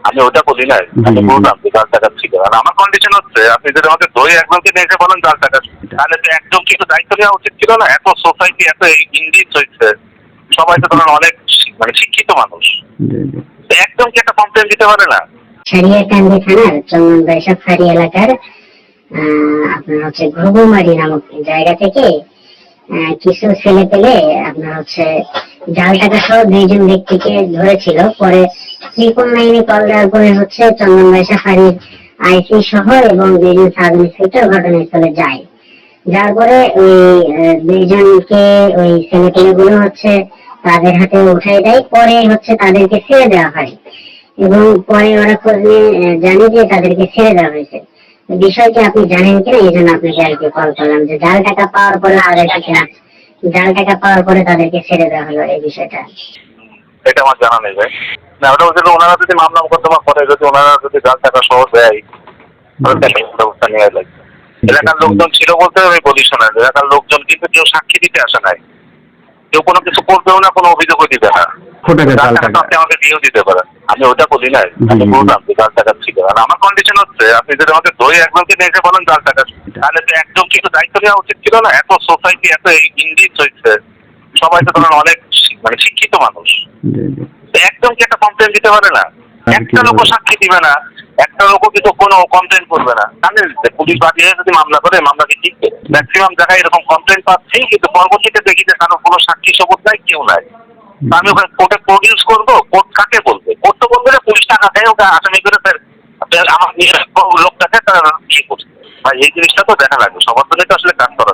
আমি ওটা বলি নাই, আমি বললাম যে জাল টাকা ছিল। আর আমার কন্ডিশন হচ্ছে আপনি যদি আমাকে ধরে একজনকে নিয়ে এসে বলেন জাল টাকা, তাহলে তো একজন কিন্তু দায়িত্ব নেওয়া উচিত ছিল না? এত সোসাইটি এত ইন্ডিজ হয়েছে, সবাই তো ধরেন অনেক মানে শিক্ষিত মানুষ, একদম কি একটা কমপ্লেন দিতে পারে না? সারিয়াকান্দি থানার চন্দনবাইশা ফাঁড়ি এলাকার আপনার হচ্ছে ঘুঘুমারি নামক জায়গা থেকে কিছু ছেলে পেলে আপনার হচ্ছে জাল টাকা সহ 2জন ব্যক্তিকে ধরেছিল। পরে ত্রিপল লাইনে কল দেওয়ার পরে হচ্ছে চন্দনবাইশা ফাঁড়ির আইসি সহ এবং 2জন সাব ইন্সপেক্টর ঘটনাস্থলে যায়। যার পরে ওই 2জনকে ওই ছেলে পেলেগুলো হচ্ছে তাদের হাতে উঠাই দেয়। পরে হচ্ছে তাদেরকে ছেড়ে দেওয়া হয় এবং পরে ওরা খোঁজ নিয়ে জানে যে তাদেরকে ছেড়ে দেওয়া হয়েছে। বিষয়টি আপনি জানেন কিনা, এই জন্য আপনাকে আর কি কল করলাম যে জাল টাকা পাওয়ার পরে জাল টাকা পাওয়ার পরে তাদেরকে ছেড়ে দেওয়া হলো, এই বিষয়টা। এটা আমার জানা নেই ভাই। না, ওটা হচ্ছে ওনারা যদি মামলা মোকদ্দমা করে, যদি ওনারা যদি জাল টাকা সহ দেয় ব্যবস্থা নেওয়া লাগবে। এলাকার লোকজন ছিল বলতে আমি বলি শোনেন, এলাকার লোকজন কিন্তু কেউ সাক্ষী দিতে আসে নাই, কেউ কোনো কিছু করবেও না, কোনো অভিযোগও দিবে না। আপনি আমাকে দিয়েও দিতে পারেন, আমি ওটা বলি নাই, আমি বললাম যে জাল টাকা ছিল। আর আমার কন্ডিশন হচ্ছে আপনি যদি আমাকে ধরে একজনকে নিয়ে এসে বলেন জাল টাকা, তাহলে তো একজন কিন্তু দায়িত্ব নেওয়া উচিত ছিল না? এত সোসাইটি এত ইন্ডিজ হয়েছে, সবাই তো ধরেন অনেক মানে শিক্ষিত মানুষ, একদম কি একটা কমপ্লেন দিতে পারে না? একটা লোক সাক্ষী দিবে না, একটা লোক কিন্তু কোনো কমপ্লেন করবে না। জানেন পুলিশ বাদিয়ে যদি মামলা করে, মামলা কি টিকবে? ম্যাক্সিমাম জায়গায় এরকম কমপ্লেন পাচ্ছি, কিন্তু পরবর্তীতে দেখি যে কারো কোনো সাক্ষী সবুজ নাই, কেউ নাই। আমি ওখানে কোর্টে প্রডিউস করবো, কোর্ট কাকে বলবে? কোর্ট তো বলবে যে পুলিশ টাকা দেয় ওকে আসামি করে আমার লোকটাকে তারা কি করছে। ভাই এই জিনিসটা তো দেখা লাগবে, সবার জন্য তো আসলে কাজ করা